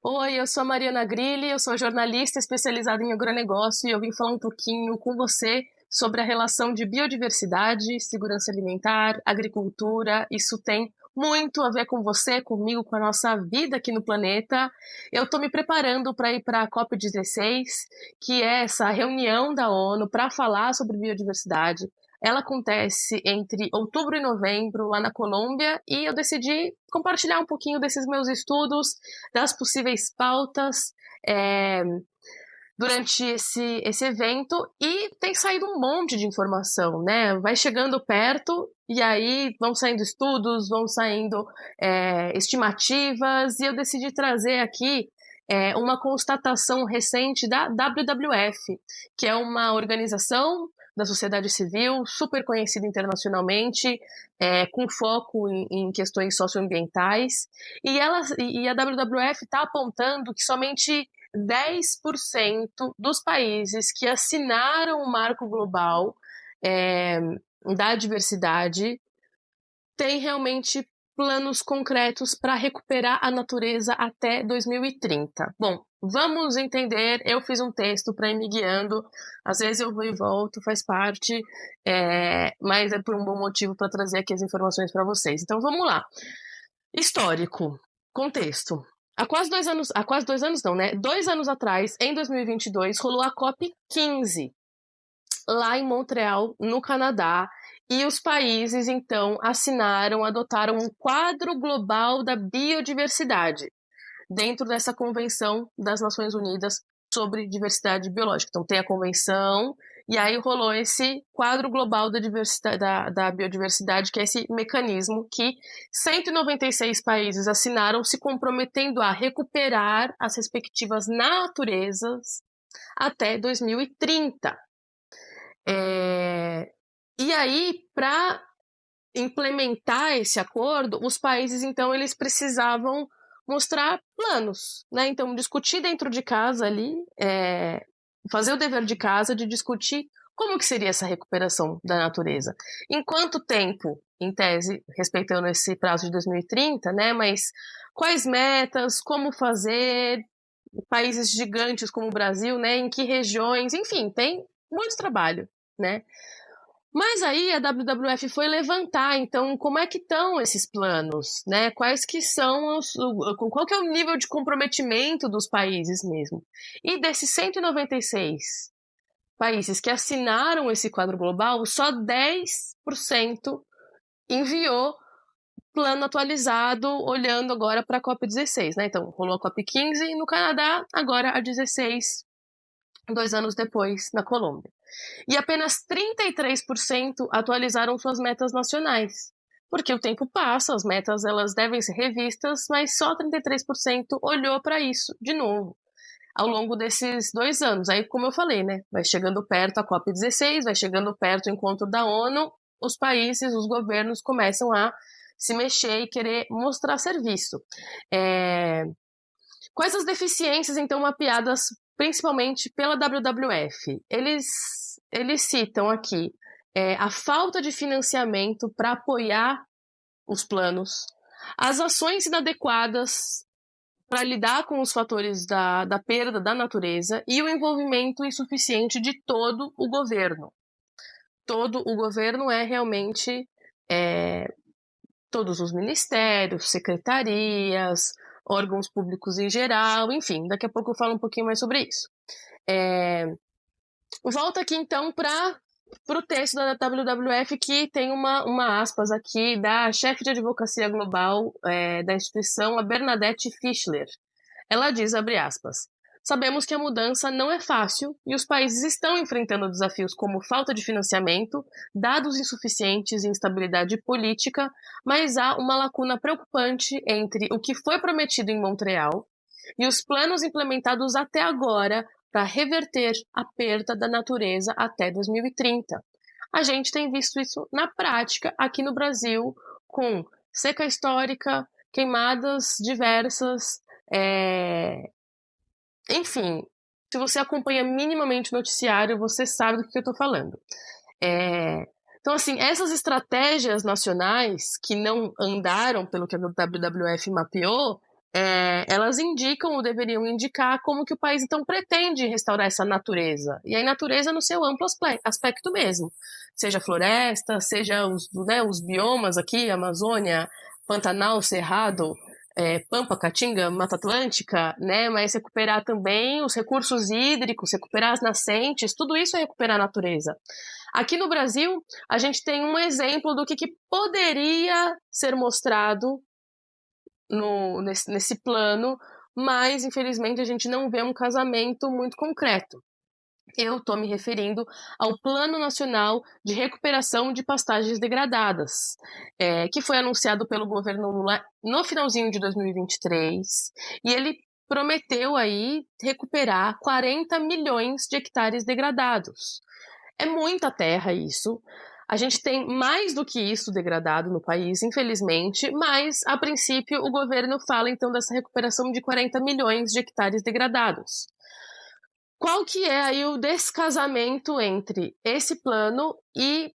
Oi, eu sou a Mariana Grilli, eu sou jornalista especializada em agronegócio e eu vim falar um pouquinho com você sobre a relação de biodiversidade, segurança alimentar, agricultura. Isso tem muito a ver com você, comigo, com a nossa vida aqui no planeta. Eu estou me preparando para ir para a COP16, que é essa reunião da ONU para falar sobre biodiversidade. Ela acontece entre outubro e novembro, lá na Colômbia, e eu decidi compartilhar um pouquinho desses meus estudos, das possíveis pautas durante esse evento, e tem saído um monte de informação, né? Vai chegando perto, e aí vão saindo estudos, vão saindo estimativas, e eu decidi trazer aqui uma constatação recente da WWF, que é uma organização da sociedade civil, super conhecida internacionalmente, com foco em questões socioambientais, e a WWF está apontando que somente 10% dos países que assinaram o Marco Global da Diversidade têm realmente planos concretos para recuperar a natureza até 2030. Bom, vamos entender. Eu fiz um texto para ir me guiando. Às vezes eu vou e volto, faz parte, mas é por um bom motivo para trazer aqui as informações para vocês. Então vamos lá. Histórico, contexto. Há quase 2 anos não, né? 2 anos atrás, em 2022, rolou a COP15, lá em Montreal, no Canadá, e os países, então, adotaram um quadro global da biodiversidade, dentro dessa Convenção das Nações Unidas sobre Diversidade Biológica. Então, tem a Convenção, e aí rolou esse quadro global da biodiversidade, que é esse mecanismo que 196 países assinaram, se comprometendo a recuperar as respectivas naturezas até 2030. E aí, para implementar esse acordo, os países, então, eles precisavam mostrar planos, né? Então, discutir dentro de casa ali, fazer o dever de casa de discutir como que seria essa recuperação da natureza. Em quanto tempo, em tese, respeitando esse prazo de 2030, né? Mas quais metas, como fazer, países gigantes como o Brasil, né? Em que regiões, enfim, tem muito trabalho, né? Mas aí a WWF foi levantar, então, como é que estão esses planos, né? Quais que são qual que é o nível de comprometimento dos países mesmo? E desses 196 países que assinaram esse quadro global, só 10% enviou plano atualizado, olhando agora para a COP16, né? Então, rolou a COP15 no Canadá, agora a 16, 2 anos depois, na Colômbia. E apenas 33% atualizaram suas metas nacionais. Porque o tempo passa, as metas elas devem ser revistas, mas só 33% olhou para isso de novo, ao longo desses 2 anos. Aí, como eu falei, né, vai chegando perto a COP16, vai chegando perto o encontro da ONU, os países, os governos começam a se mexer e querer mostrar serviço. Quais as deficiências, então, mapeadas principalmente pela WWF? Eles citam aqui a falta de financiamento para apoiar os planos, as ações inadequadas para lidar com os fatores da perda da natureza e o envolvimento insuficiente de todo o governo. Todo o governo é realmente todos os ministérios, secretarias, órgãos públicos em geral, enfim, daqui a pouco eu falo um pouquinho mais sobre isso. Volta aqui então para o texto da WWF, que tem uma aspas aqui da chefe de advocacia global da instituição, a Bernadette Fischler. Ela diz, abre aspas, sabemos que a mudança não é fácil e os países estão enfrentando desafios como falta de financiamento, dados insuficientes e instabilidade política, mas há uma lacuna preocupante entre o que foi prometido em Montreal e os planos implementados até agora para reverter a perda da natureza até 2030. A gente tem visto isso na prática aqui no Brasil, com seca histórica, queimadas diversas, enfim, se você acompanha minimamente o noticiário, você sabe do que eu estou falando. Então, assim, essas estratégias nacionais que não andaram pelo que a WWF mapeou, elas indicam ou deveriam indicar como que o país então pretende restaurar essa natureza. E aí natureza no seu amplo aspecto mesmo. Seja floresta, seja os biomas aqui, Amazônia, Pantanal, Cerrado, Pampa, Caatinga, Mata Atlântica, né? Mas recuperar também os recursos hídricos, recuperar as nascentes, tudo isso é recuperar a natureza. Aqui no Brasil, a gente tem um exemplo do que poderia ser mostrado nesse plano, mas infelizmente a gente não vê um casamento muito concreto. Eu estou me referindo ao Plano Nacional de Recuperação de Pastagens Degradadas, que foi anunciado pelo governo Lula no finalzinho de 2023, e ele prometeu aí recuperar 40 milhões de hectares degradados. É muita terra isso. A gente tem mais do que isso degradado no país, infelizmente, mas, a princípio, o governo fala, então, dessa recuperação de 40 milhões de hectares degradados. Qual que é aí o descasamento entre esse plano e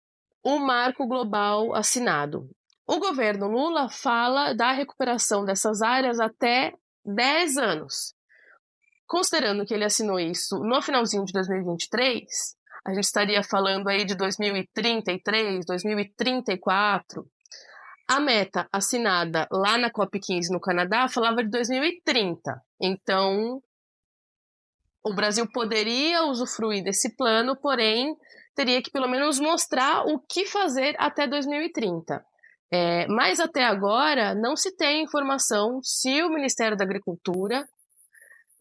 o marco global assinado? O governo Lula fala da recuperação dessas áreas até 10 anos. Considerando que ele assinou isso no finalzinho de 2023, a gente estaria falando aí de 2033, 2034. A meta assinada lá na COP15 no Canadá falava de 2030. Então, o Brasil poderia usufruir desse plano, porém, teria que pelo menos mostrar o que fazer até 2030. Mas até agora, não se tem informação se o Ministério da Agricultura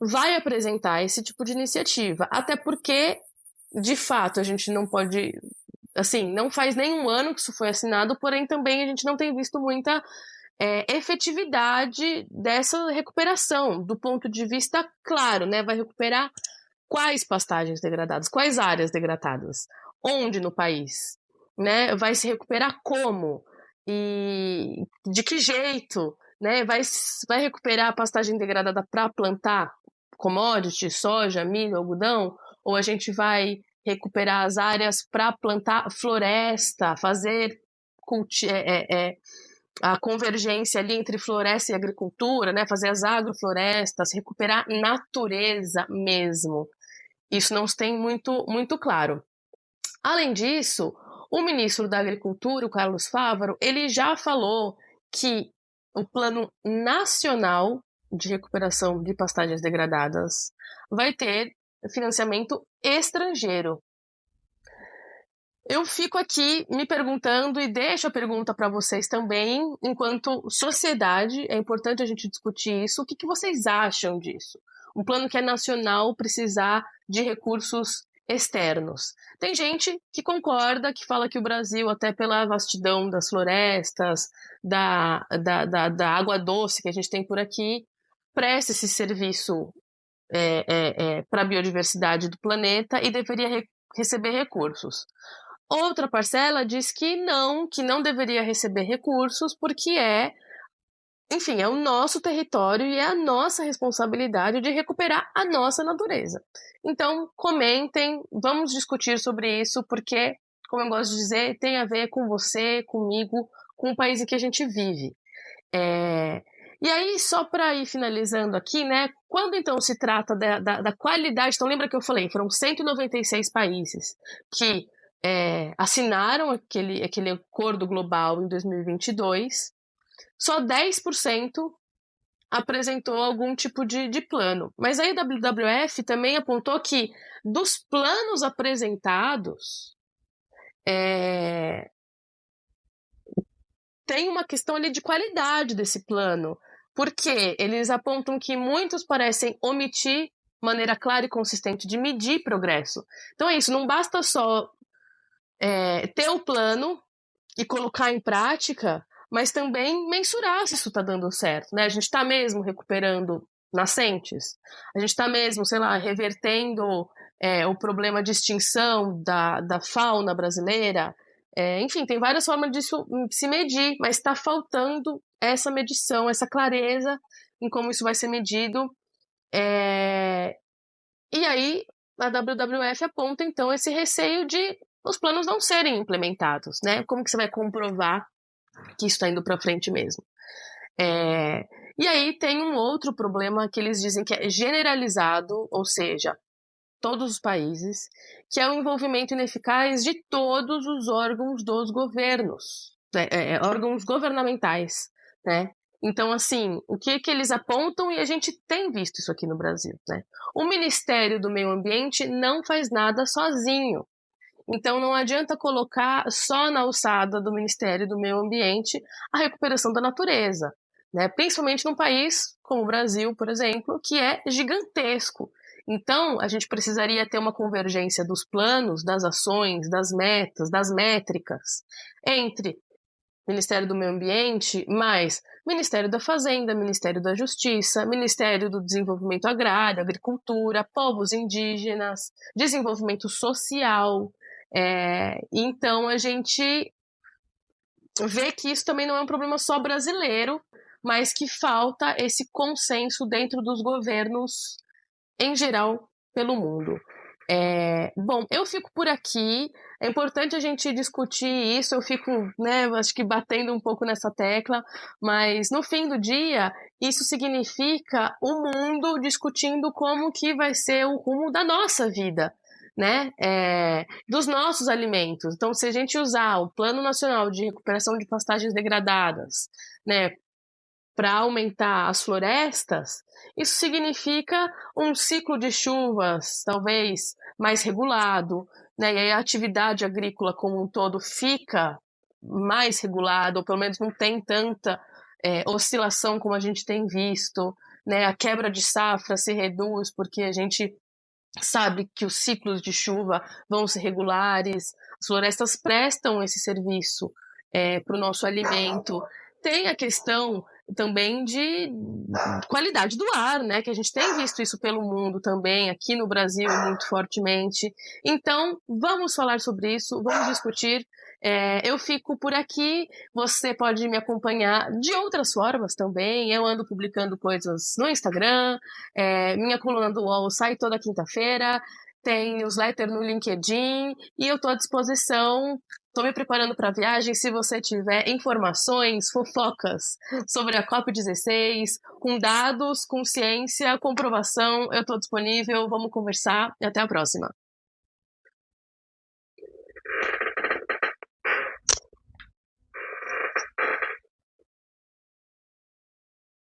vai apresentar esse tipo de iniciativa. Até porque, de fato, a gente não pode... Assim, não faz nem um ano que isso foi assinado, porém também a gente não tem visto muita efetividade dessa recuperação, do ponto de vista claro, né? Vai recuperar quais pastagens degradadas, quais áreas degradadas, onde no país, né? Vai se recuperar como e de que jeito, né? Vai recuperar a pastagem degradada para plantar commodity, soja, milho, algodão, ou a gente vai recuperar as áreas para plantar floresta, fazer a convergência ali entre floresta e agricultura, né? Fazer as agroflorestas, recuperar natureza mesmo. Isso não se tem muito claro. Além disso, o ministro da Agricultura, o Carlos Fávaro, ele já falou que o Plano Nacional de Recuperação de Pastagens Degradadas vai ter financiamento estrangeiro. Eu fico aqui me perguntando e deixo a pergunta para vocês também, enquanto sociedade, é importante a gente discutir isso. O que vocês acham disso? Um plano que é nacional precisar de recursos externos. Tem gente que concorda, que fala que o Brasil, até pela vastidão das florestas, da água doce que a gente tem por aqui, presta esse serviço para a biodiversidade do planeta e deveria receber recursos. Outra parcela diz que não deveria receber recursos porque é o nosso território e é a nossa responsabilidade de recuperar a nossa natureza. Então, comentem, vamos discutir sobre isso, porque, como eu gosto de dizer, tem a ver com você, comigo, com o país em que a gente vive. E aí, só para ir finalizando aqui, né, quando então se trata da qualidade, então lembra que eu falei, foram 196 países que assinaram aquele acordo global em 2022, só 10% apresentou algum tipo de plano. Mas aí a WWF também apontou que dos planos apresentados, tem uma questão ali de qualidade desse plano, porque eles apontam que muitos parecem omitir maneira clara e consistente de medir progresso. Então é isso, não basta só ter o plano e colocar em prática, mas também mensurar se isso está dando certo, né? A gente está mesmo recuperando nascentes? A gente está mesmo, sei lá, revertendo o problema de extinção da fauna brasileira? Enfim, tem várias formas disso se medir, mas está faltando essa medição, essa clareza em como isso vai ser medido. E aí, a WWF aponta, então, esse receio de os planos não serem implementados, né? Como que você vai comprovar que isso está indo para frente mesmo? E aí tem um outro problema que eles dizem que é generalizado, ou seja, todos os países, que é o envolvimento ineficaz de todos os órgãos dos governos, né? Órgãos governamentais, né? Então, assim, o que eles apontam, e a gente tem visto isso aqui no Brasil, né? O Ministério do Meio Ambiente não faz nada sozinho. Então, não adianta colocar só na alçada do Ministério do Meio Ambiente a recuperação da natureza, né? Principalmente num país como o Brasil, por exemplo, que é gigantesco. Então, a gente precisaria ter uma convergência dos planos, das ações, das metas, das métricas entre Ministério do Meio Ambiente, mais Ministério da Fazenda, Ministério da Justiça, Ministério do Desenvolvimento Agrário, Agricultura, povos indígenas, desenvolvimento social. Então, a gente vê que isso também não é um problema só brasileiro, mas que falta esse consenso dentro dos governos em geral pelo mundo. Bom, eu fico por aqui. É importante a gente discutir isso. Eu fico, né, acho que batendo um pouco nessa tecla, mas no fim do dia, isso significa o mundo discutindo como que vai ser o rumo da nossa vida, né? Dos nossos alimentos. Então, se a gente usar o Plano Nacional de Recuperação de Pastagens Degradadas, né, para aumentar as florestas, isso significa um ciclo de chuvas talvez mais regulado, né? E aí a atividade agrícola como um todo fica mais regulada, ou pelo menos não tem tanta oscilação como a gente tem visto, né? A quebra de safra se reduz porque a gente sabe que os ciclos de chuva vão ser regulares, as florestas prestam esse serviço para o nosso alimento. Tem a questão também de qualidade do ar, né? Que a gente tem visto isso pelo mundo também, aqui no Brasil muito fortemente. Então, vamos falar sobre isso, vamos discutir. Eu fico por aqui, você pode me acompanhar de outras formas também. Eu ando publicando coisas no Instagram, minha coluna do UOL sai toda quinta-feira, tem newsletter no LinkedIn e eu estou à disposição. Estou me preparando para a viagem. Se você tiver informações, fofocas sobre a COP16, com dados, com ciência, comprovação, eu estou disponível. Vamos conversar e até a próxima.